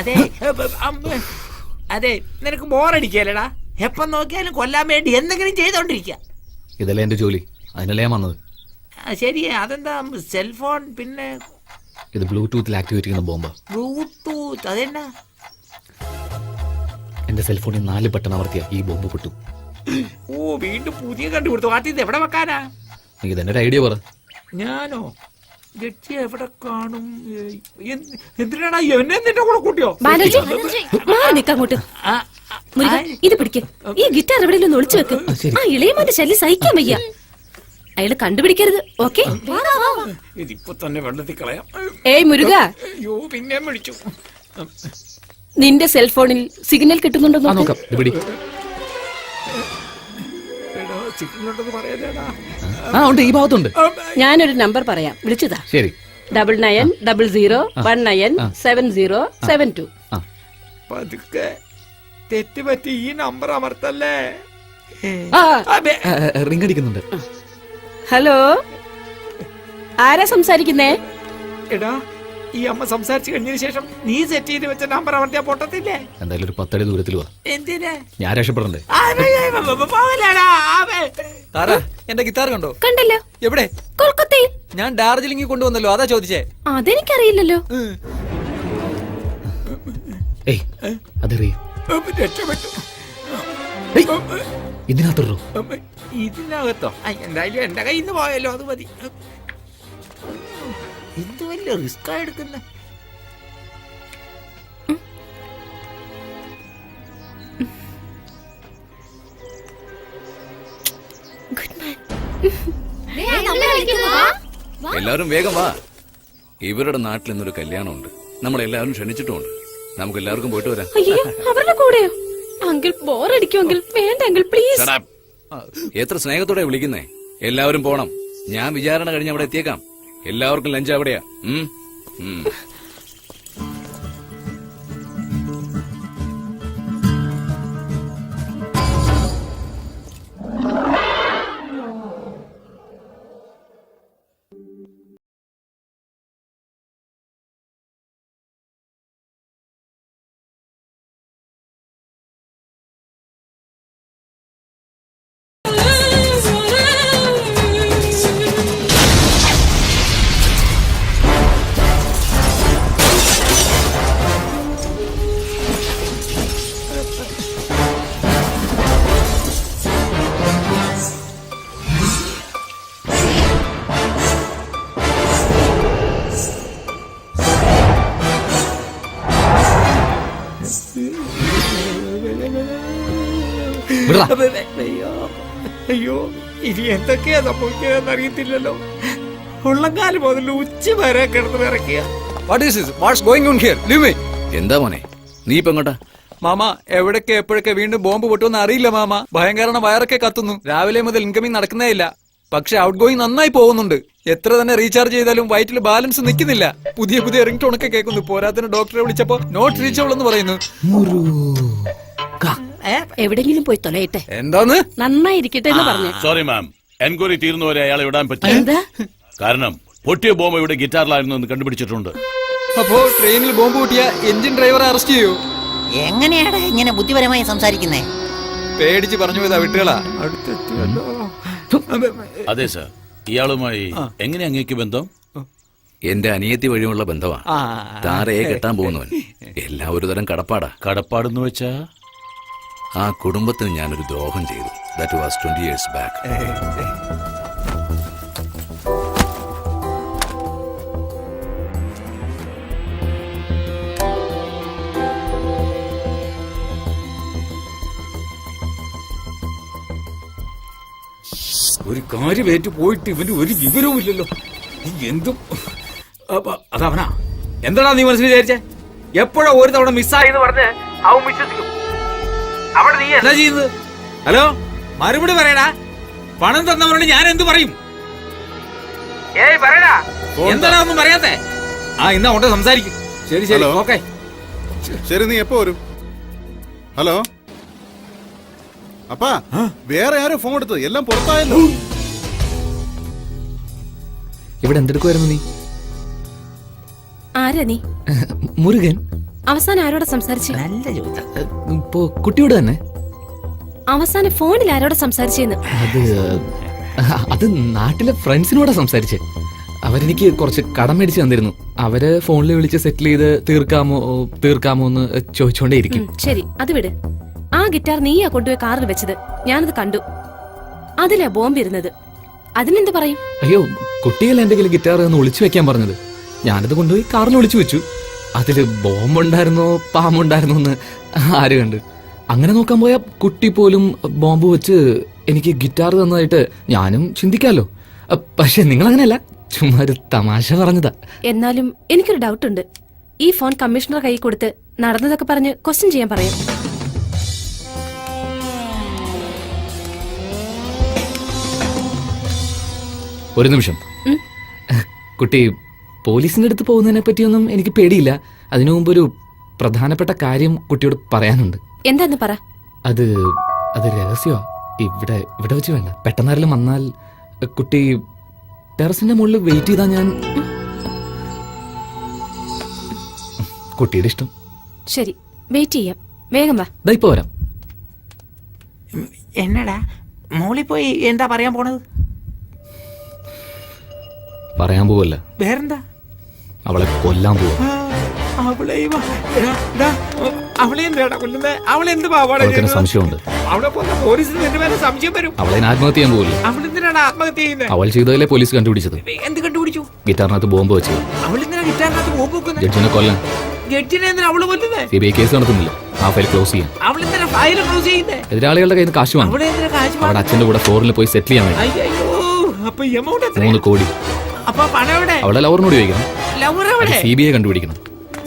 അതെ അതെ, നിനക്ക് ബോറടിക്കല്ലടാ? എപ്പം നോക്കിയാലും കൊല്ലാൻ വേണ്ടി എന്തെങ്കിലും ചെയ്തോണ്ടിരിക്കുക. ഇതല്ലേ എന്റെ ജോലി, അതിനല്ലേ ഞാൻ വന്നത്. ശരി, അതെന്താ സെൽഫോൺ? പിന്നെ ഇത് ബ്ലൂടൂത്തിൽ ആക്ടിവേറ്റ് ചെയ്യുന്ന ബോംബ്. ബ്ലൂടൂത്ത്? അതെന്നാ? എന്റെ സെൽഫോണിൽ 4 ബട്ടൺ അമർത്തിയ ഈ ബോംബ് പൊട്ടും. ഓ, വീണ്ടും പുതിയ കണ്ടുപിടുത്തു. ആദ്യം എവിടെ വെക്കാനാ? നീ ഇതെന്നെ ഒരു ഐഡിയ പറ. ഞാനോ? ഗട്ടി എവിടെ കാണും? എന്തിനാടാ എന്നെ നിന്റെ കൂടെ കൂട്ടിയോ? അങ്ങോട്ട് ഇത് പിടിക്ക്. ഈ ഗിറ്റാർ എവിടെയെങ്കിലും ഒളിച്ചു വെക്ക്. ആ ഇളയമാന്റെ ശല്യം സഹിക്കാൻ വയ്യ. അയാള് കണ്ടുപിടിക്കരുത്. ഓക്കെ, ഇതിപ്പോ തന്നെ വെള്ളത്തിൽ കളയാം. ഏയ് മുരുക, അയ്യോ പിന്നെ വിളിച്ചു. നിന്റെ സെൽഫോണിൽ സിഗ്നൽ കിട്ടുന്നുണ്ടോ? നോക്കാം. ഈ ഭാഗത്തുണ്ട്. ഞാനൊരു നമ്പർ പറയാം, വിളിച്ചതാ. ശരി. 9900197072. പതുക്കെ തെറ്റുപറ്റി ഈ നമ്പർ അമർത്തല്ലേ. റിംഗ് അടിക്കുന്നുണ്ട്. ഹലോ, ആരാ സംസാരിക്കുന്നേ? എടാ, ഈ അമ്മ സംസാരിച്ചു കഴിഞ്ഞതിന് ശേഷം നീ സെറ്റ് ചെയ്ത് വെച്ച നമ്പർ അമർത്തിയാ പൊട്ടത്തില്ലേ? എന്തായാലും ഒരു 10 അടി ദൂരത്തിൽ വാ. എന്തിനാ? ഞാൻ രക്ഷപ്പെടണ്ടേ? എന്റെ ഗിറ്റാർ കണ്ടോ? കണ്ടല്ലോ. എവിടെ? കൊൽക്കത്തയിൽ. ഞാൻ ഡാർജിലിംഗിൽ കൊണ്ടുവന്നല്ലോ, അതാ ചോദിച്ചേ. അതെനിക്കറിയില്ലല്ലോ. ഇതിനകത്തോ? ഇതിനകത്തോ? എന്തായാലും എന്റെ കയ്യിൽ നിന്ന് പോയല്ലോ, അത് മതി. എന്ത് വലിയ റിസ്ക് എടുക്കുന്ന. എല്ലാവരും വേഗം വാ. ഇവരുടെ നാട്ടിൽ ഇന്നൊരു കല്യാണമുണ്ട്. നമ്മളെല്ലാവരും ക്ഷണിച്ചിട്ടുമുണ്ട്. നമുക്ക് എല്ലാവർക്കും പോയിട്ട് വരാം. അവരുടെ കൂടെയോ? അങ്കിൾ ബോറടിക്കുമെങ്കിൽ വേണ്ട അങ്കിൾ, പ്ലീസ്. എത്ര സ്നേഹത്തോടെ വിളിക്കുന്നേ. എല്ലാവരും പോണം. ഞാൻ വിചാരണ കഴിഞ്ഞ് അവിടെ എത്തിയേക്കാം. എല്ലാവർക്കും ലഞ്ച് അവിടെയാ. അയ്യോ, ഇനി എന്തൊക്കെയാ സംഭവിക്കുകയെന്ന് അറിയത്തില്ലല്ലോ. ഉള്ളങ്കാല് മുതൽ ഉച്ച വരെ കിടന്ന് വിറക്കുക. എന്താ മോനെ, നീ ഇപ്പൊ എങ്ങോട്ടാ? മാമ, എവിടൊക്കെ എപ്പോഴൊക്കെ വീണ്ടും ബോംബ് പൊട്ടുമെന്ന് അറിയില്ല മാമ. ഭയങ്കര വയറൊക്കെ കത്തുന്നു. രാവിലെ മുതൽ ഇൻകമിങ് നടക്കുന്നേ ഇല്ല. പക്ഷെ ഔട്ട് ഗോയിങ് നന്നായി പോകുന്നുണ്ട്. എത്ര തന്നെ റീചാർജ് ചെയ്താലും വയറ്റിൽ ബാലൻസ് നിൽക്കുന്നില്ല. പുതിയ പുതിയ റിംഗ് ടോണൊക്കെ കേൾക്കുന്നു. പോരാത്തിന് ഡോക്ടറെ വിളിച്ചപ്പോ നോട്ട് റീച്ചബിൾ എന്ന് പറയുന്നു. എവിടെങ്കിലും പോയി തൊലയിട്ടെ. എന്താന്ന്? നന്നായിരിക്കട്ടെ എന്ന് പറഞ്ഞു. സോറി മാം, എൻക്വയറി തീർന്നവരെ അയാളെ വിടാൻ പറ്റില്ല. കാരണം പൊട്ടിയ ബോംബ് ഇവിടെ ഗിറ്റാറിലായിരുന്നു എന്ന് കണ്ടുപിടിച്ചിട്ടുണ്ട്. അപ്പോ ട്രെയിനിൽ ബോംബ് പൊട്ടിയ എഞ്ചിൻ ഡ്രൈവറെ അറസ്റ്റ് ചെയ്യൂ. എങ്ങനെയാണ് ഇങ്ങനെ ബുദ്ധിപരമായി സംസാരിക്കുന്നേ? പേടിച്ച് പറഞ്ഞു പോയതാ വിട്ടുകളാ. അതെ സർ, ഇയാളുമായി എങ്ങനെ അങ്ങേക്ക് ബന്ധം? എന്റെ അനിയത്തി വഴിയുള്ള ബന്ധമാണ്. താരയെ കെട്ടാൻ പോകുന്നവൻ. എല്ലാം ഒരു തരം കടപ്പാടാ. കടപ്പാടെന്ന് വെച്ചാ ആ കുടുംബത്തിന് ഞാനൊരു ദ്രോഹം ചെയ്തു. That was 20 years back. ഒരു കാര്യമേറ്റ് പോയിട്ട് ഇവന് ഒരു വിവരവും ഇല്ലല്ലോ. എന്തും അതവനാ. എന്താണാ നീ മനസ്സിൽ വിചാരിച്ചേ? എപ്പോഴാ ഒരു തവണ മിസ്സായെന്ന് പറഞ്ഞ് അവൻ വിശ്വസിക്കും. അവിടെ നീ എന്താ ചെയ്യുന്നത്? ഹലോ, മറുപടി പറയടാ. പണം തന്നവരോട് ഞാൻ എന്ത് പറയും? പറയടാ, എന്താണോ ഒന്നും പറയാത്തെ? ഇന്നാ കൊണ്ട് സംസാരിക്കും. ശരി ശരി, ഓക്കെ. ശരി, നീ എപ്പോ വരും? ഹലോ അപ്പാ, വേറെ ആരോ ഫോൺ എടുത്തത്? എല്ലാം പുറത്തായല്ലോ. ഇവിടെ എന്തെടുക്കുമായിരുന്നു നീ? ആരാ നീ? മുരുകൻ. അവസാനം ആരോടെ സംസാരിച്ചു? നല്ല ചോദ്യം. ഇപ്പോ കുട്ടിയോട് തന്നെ. അവസാനം ഫോണിൽ ആരോടെ സംസാരിച്ചെന്ന്? അത് നാട്ടിലെ ഫ്രണ്ട്സിനോടാ സംസാരിച്ചേ. അവരെനിക്ക് കുറച്ച് കടം മേടിച്ച് തന്നിരുന്നു. അവര് ഫോണിൽ വിളിച്ച് സെറ്റിൽ ചെയ്ത് തീർക്കാമോ എന്ന് ചോദിച്ചോണ്ടേ ഇരിക്കും. ശരി, അത് വിട്. ആ ഗിറ്റാർ നീയാ കൊണ്ടുപോയി കാറിൽ വെച്ചത്, ഞാനത് കണ്ടു. അതിലാ ബോംബ് ഇരുന്നത്. അതിനെന്ത് പറയും? അയ്യോ, കുട്ടികൾ എന്തെങ്കിലും ഗിറ്റാർ ഒന്ന് ഒളിച്ചു വെക്കാൻ പറഞ്ഞത്. ഞാനത് കൊണ്ടുപോയി കാറിൽ ഒളിച്ചു വെച്ചു. അതില് ബോംബുണ്ടായിരുന്നോ പാമ്പുണ്ടായിരുന്നോ എന്ന് ആര് കണ്ട്? അങ്ങനെ നോക്കാൻ പോയാ കുട്ടി പോലും ബോംബ് വെച്ച് എനിക്ക് ഗിറ്റാർ തന്നതായിട്ട് ഞാനും ചിന്തിക്കാലോ. പക്ഷെ നിങ്ങൾ അങ്ങനെയല്ല, ചുമ്മാ ഒരു തമാശ പറഞ്ഞതാ. എന്നാലും എനിക്കൊരു ഡൗട്ട് ഉണ്ട്. ഈ ഫോൺ കമ്മീഷണർ കൈ കൊടുത്ത് നടന്നതൊക്കെ പറഞ്ഞ് ക്വസ്റ്റ്യൻ ചെയ്യാൻ പറയാം. ഒരു നിമിഷം. കുട്ടി പോലീസിന്റെ അടുത്ത് പോകുന്നതിനെ പറ്റിയൊന്നും എനിക്ക് പേടിയില്ല. അതിനു മുമ്പ് ഒരു പ്രധാനപ്പെട്ട കാര്യം കുട്ടിയോട് പറയാനുണ്ട്. എന്താന്ന് പറ. അത് രഹസ്യമാ. ഇവിടെ വെച്ച് വേണ്ട. പെട്ടെന്നാരെങ്കിലും വന്നാൽ കുട്ടി ടെറസിന്റെ മുകളിൽ വെയിറ്റ് ചെയ്താ ഞാൻ. കുട്ടിയുടെ ഇഷ്ടം. ശരി, വെയിറ്റ് ചെയ്യാം. വേഗം വാ. ദാ ഇപ്പൊ വരാം. എന്നടാ മോളി പോയി എന്താ പറയാൻ പോണത്? പറയാൻ പോവല്ല, വേറെന്താ? അവളെ കൊല്ലാൻ പോവാ. അവൾക്കെന്നെ സംശയമുണ്ട്. അവളെ ആത്മഹത്യ ചെയ്യാൻ പോവില്ല. അവൾ ചെയ്തതല്ലേ പോലീസ് കണ്ടുപിടിച്ചത്. എന്ത് കണ്ടുപിടിച്ചു? ഗിറ്റാറിനകത്ത് ബോംബ് വെച്ചത്. അവളെന്തിനാ ഗിറ്റാറിനകത്ത് ബോംബ് വെക്കുന്നത്? ജഡ്ജിനെ കൊല്ലാൻ. ഗഡ്ജിനെ എന്തിനാ അവള് കൊല്ലുന്നേ? CBI കേസ് നടത്തുന്നില്ല. ആ ഫയൽ ക്ലോസ് ചെയ്യാൻ. അവളെന്തിനാ ഫയൽ ക്ലോസ് ചെയ്യുന്നേ? എതിരാളികളുടെ കയ്യിൽ നിന്ന് കാശ് വാങ്ങും. അവളെന്തിനാ കാശ് അവിടെ അച്ഛന്റെ കൂടെ ഫ്ലോറിൽ പോയി സെറ്റിൽ ചെയ്യാൻ വേണ്ടി. അയ്യോ, അപ്പൊ എമൗണ്ട് 3 കോടി. അപ്പൊ പണം എവിടെ? അവളെ ലവറിനോട് ചോദിക്കണം. ലവർ എവിടെ? CBI കണ്ടുപിടിക്കണം.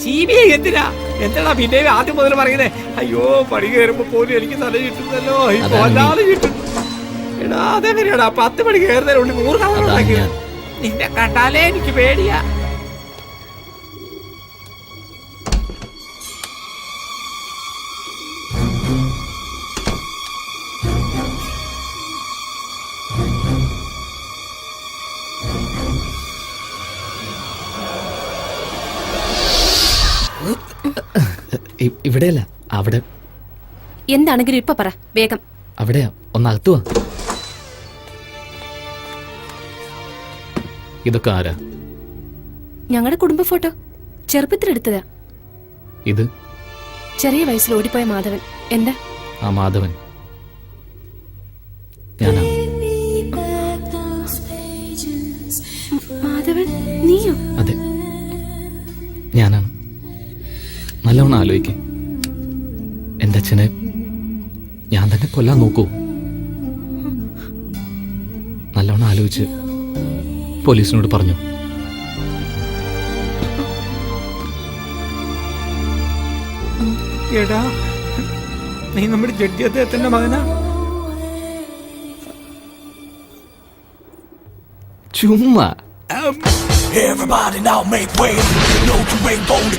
CBI എന്തിനാ? എന്താ പിന്നെ ആദ്യം മുതൽ പറയുന്നേ? അയ്യോ, പണി കയറുമ്പോ പോലും എനിക്ക് തല കിട്ടുന്നല്ലോ. എടാ അതെങ്ങനെയാടാ 10 മണി കയറുന്നതിനുള്ളിൽ 100 തവണ ഉണ്ടാക്കിയത്? നിന്നെ കണ്ടാലേ എനിക്ക് പേടിയാ. ഇവിടെയല്ല, അവിടെ. എന്താണെങ്കിലും ഇപ്പൊ പറ, വേഗം. അവിടെയാ, ഒന്നകത്തുവാ. ഇതൊക്കെ ആരാ? ഞങ്ങളുടെ കുടുംബ ഫോട്ടോ ചെറുപ്പത്തിലെടുത്തതാ. ഇത് ചെറിയ വയസ്സിൽ ഓടിപ്പോയ മാധവൻ. എന്താ? ആ മാധവൻ ഞാനാ. മാധവൻ നീയോ? അതെ, ഞാനാണ്. നല്ലവണ്ണം ആലോചിക്കേ. എന്റെ അച്ഛനെ ഞാൻ തന്നെ കൊല്ലാൻ നോക്കൂ? നല്ലവണ്ണം ആലോചിച്ച് പോലീസിനോട് പറഞ്ഞു. എടാ, നീ നമ്മുടെ ജഡ്ജി അദ്ദേഹത്തിന്റെ മകനാ? ചുമ്മാ. Everybody now make way. No, you ain't gonna